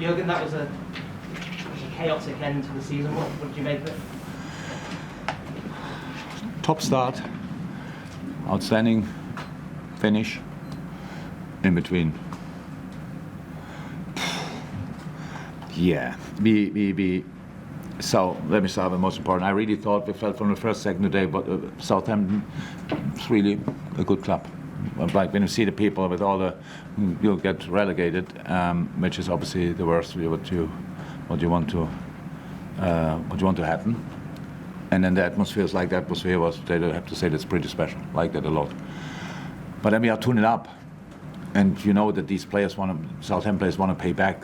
Jürgen, that was a chaotic end to the season. What did you make of it? Top start, outstanding finish, in between. Yeah, so let me start with the most important. I really thought we felt from the first second today, but Southampton is really a good club. Like when you see the people with all the, you'll get relegated, which is obviously the worst. What you want to happen. And then the atmosphere is like the atmosphere was. I have to say that's pretty special. Like that a lot. But then we are tuning up, and you know that these players Southampton players want to pay back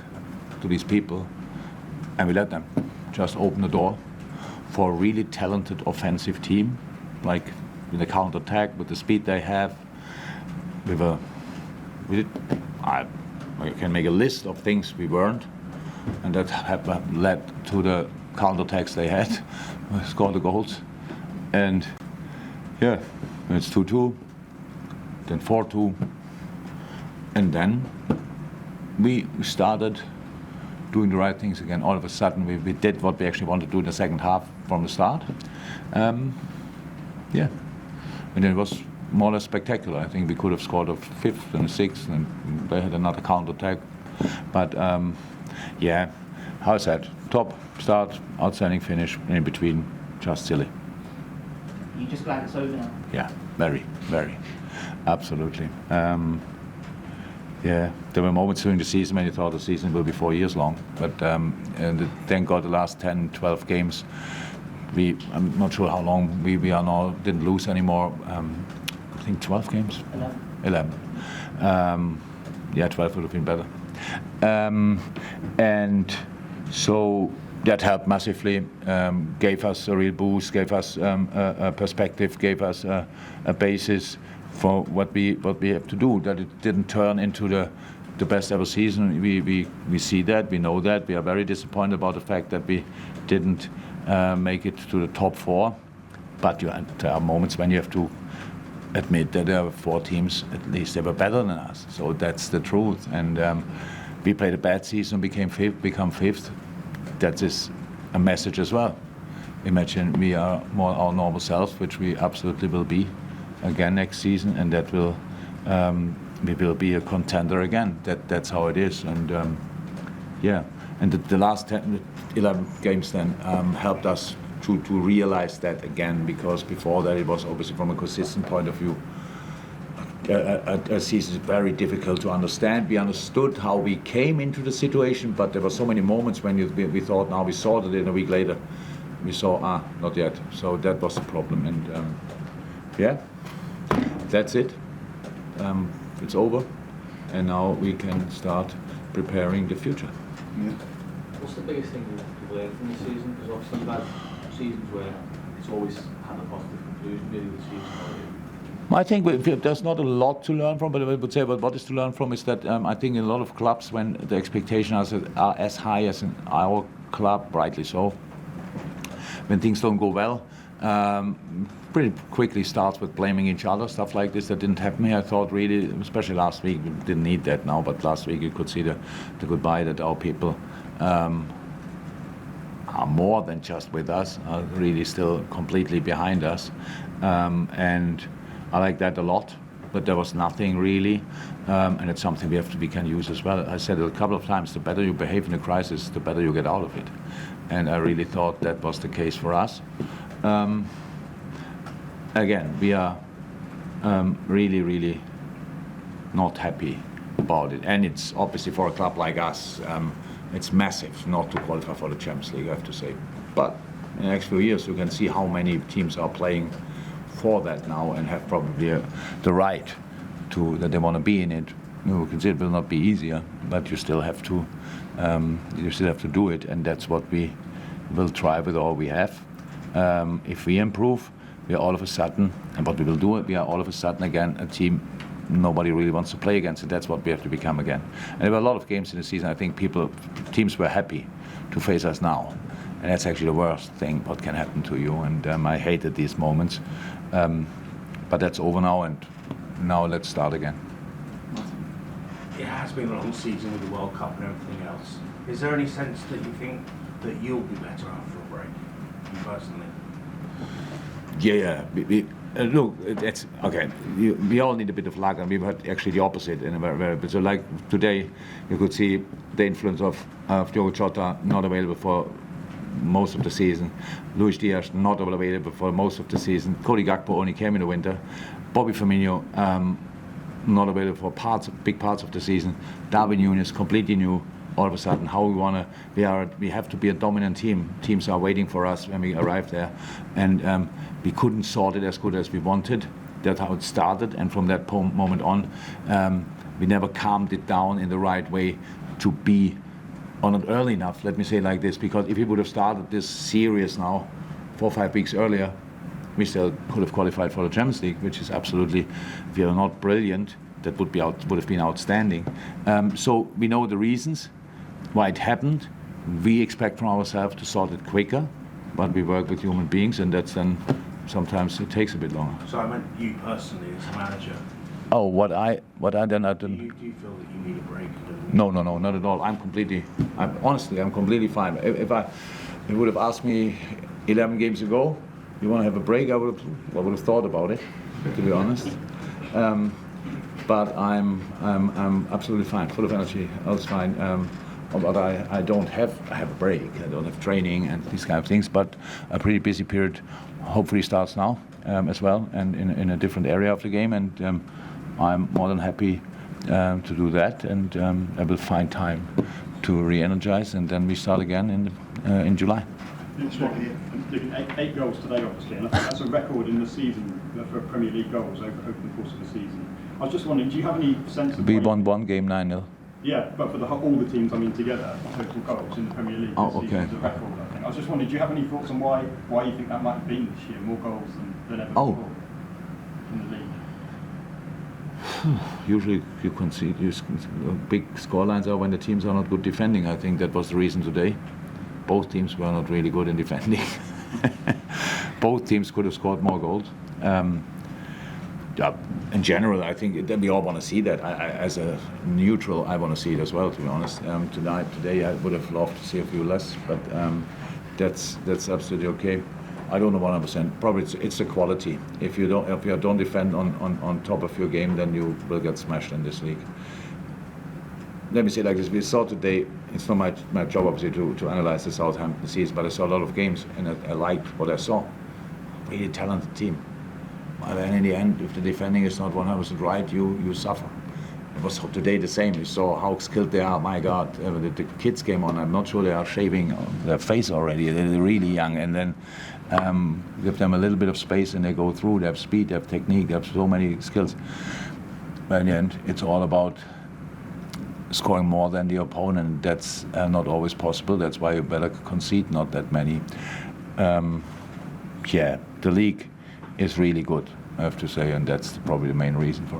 to these people, and we let them just open the door for a really talented offensive team, like with the counter-attack, with the speed they have. I can make a list of things we weren't, and that led to the counter-attacks they had, scored the goals, and yeah, it's 2-2, then 4-2, and then we started doing the right things again. All of a sudden, we did what we actually wanted to do in the second half from the start. Yeah, and it was more or less spectacular. I think we could have scored a fifth and a sixth, and they had another counter-attack. But yeah, how is that? Top start, outstanding finish, in between, just silly. You just glad it's over now? Yeah, very, very, absolutely. Yeah, there were moments during the season when you thought the season will be 4 years long, but and thank God the last 10, 12 games, I'm not sure how long we are now, didn't lose anymore. I think 12 games? 11. Yeah, 12 would have been better. And so that helped massively, gave us a real boost, gave us a perspective, gave us a basis for what we have to do, that it didn't turn into the best ever season. We see that, we know that. We are very disappointed about the fact that we didn't make it to the top four. But there are moments when you have to admit that there are 4 teams, at least they were better than us. So that's the truth. And we played a bad season, become fifth. That is a message as well. Imagine we are more our normal selves, which we absolutely will be again next season, and that will we will be a contender again. That's how it is. And yeah, and the last 11 games then helped us to realize that again, because before that it was obviously from a consistent point of view a season very difficult to understand. We understood how we came into the situation, but there were so many moments when we thought, now we sorted it, and a week later we saw, not yet. So that was the problem. And yeah, that's it. It's over, and now we can start preparing the future. Yeah. What's the biggest thing you have to learn from this season? Because obviously you've had seasons where it's always had a positive conclusion, really, the season. I think there's not a lot to learn from, but I would say what is to learn from is that I think in a lot of clubs, when the expectations are as high as in our club, rightly so, when things don't go well, pretty quickly starts with blaming each other, stuff like this. That didn't happen here. I thought really, especially last week, we didn't need that now, but last week you could see the goodbye that our people are more than just with us, are really still completely behind us. And I like that a lot, but there was nothing really, and it's something we can use as well. I said it a couple of times, the better you behave in a crisis, the better you get out of it. And I really thought that was the case for us. Again, we are really, really not happy about it. And it's obviously for a club like us, it's massive not to qualify for the Champions League, I have to say. But in the next few years, you can see how many teams are playing for that now and have probably the right to that they want to be in it. You can see it will not be easier, but you still have to do it, and that's what we will try with all we have. If we improve, we are all of a sudden, and what we will do, we are all of a sudden again a team nobody really wants to play against, and that's what we have to become again. And there were a lot of games in the season. I think teams were happy to face us now. And that's actually the worst thing what can happen to you. And I hated these moments. But that's over now, and now let's start again. it has been a long season with the World Cup and everything else. Is there any sense that you think that you'll be better after a break, you personally? Yeah. Look, it's okay. We all need a bit of luck, and we've had actually the opposite in a very bit. So, like today, you could see the influence of Diogo Jota not available for most of the season. Luis Diaz not available for most of the season. Cody Gakpo only came in the winter. Bobby Firmino not available for big parts of the season. Darwin Núñez completely new. All of a sudden, how we have to be a dominant team. Teams are waiting for us when we arrive there, and we couldn't sort it as good as we wanted. That's how it started, and from that moment on, we never calmed it down in the right way to be or not early enough. Let me say it like this, because if we would have started this series now 4 or 5 weeks earlier, we still could have qualified for the Champions League, which is absolutely, if we are not brilliant, that would have been outstanding. So we know the reasons why it happened. We expect from ourselves to sort it quicker, but we work with human beings, and that's then sometimes it takes a bit longer. So I meant you personally as a manager. Oh, what I then I Do didn't. you feel that you need a break? No, not at all. I'm completely fine. If you would have asked me 11 games ago, you want to have a break, I would have thought about it, to be honest. But I'm absolutely fine, full of energy. All's fine. But I have a break. I don't have training and these kind of things. But a pretty busy period hopefully starts now as well, and in a different area of the game. And I'm more than happy to do that. And I will find time to re-energize, and then we start again in July. Eight goals today, obviously, and I think that's a record in the season for Premier League goals over the course of the season. I was just wondering, do you have any sense of... We won one game 9-0. Yeah, but for all the teams, together, total goals in the Premier League this season is a record, I think. I was just wondering, do you have any thoughts on why you think that might have been this year, more goals than ever before in the league? Usually you concede. Big scorelines are when the teams are not good defending. I think that was the reason today. Both teams were not really good in defending. Both teams could have scored more goals. In general, I think that we all want to see that. As a neutral, I want to see it as well, to be honest. Today, I would have loved to see a few less, but that's absolutely okay. I don't know 100%. Probably it's the quality. If you don't defend on top of your game, then you will get smashed in this league. Let me say it like this: we saw today. It's not my job, obviously, to analyze the Southampton season, but I saw a lot of games, and I liked what I saw. Really talented team. And then in the end, if the defending is not 100% right, you suffer. It was today the same. You saw how skilled they are. My God, the kids came on. I'm not sure they are shaving their face already. They're really young, and then give them a little bit of space, and they go through. They have speed, they have technique, they have so many skills. But in the end, it's all about scoring more than the opponent. That's not always possible. That's why you better concede not that many. The league is really good, I have to say, and that's probably the main reason for it.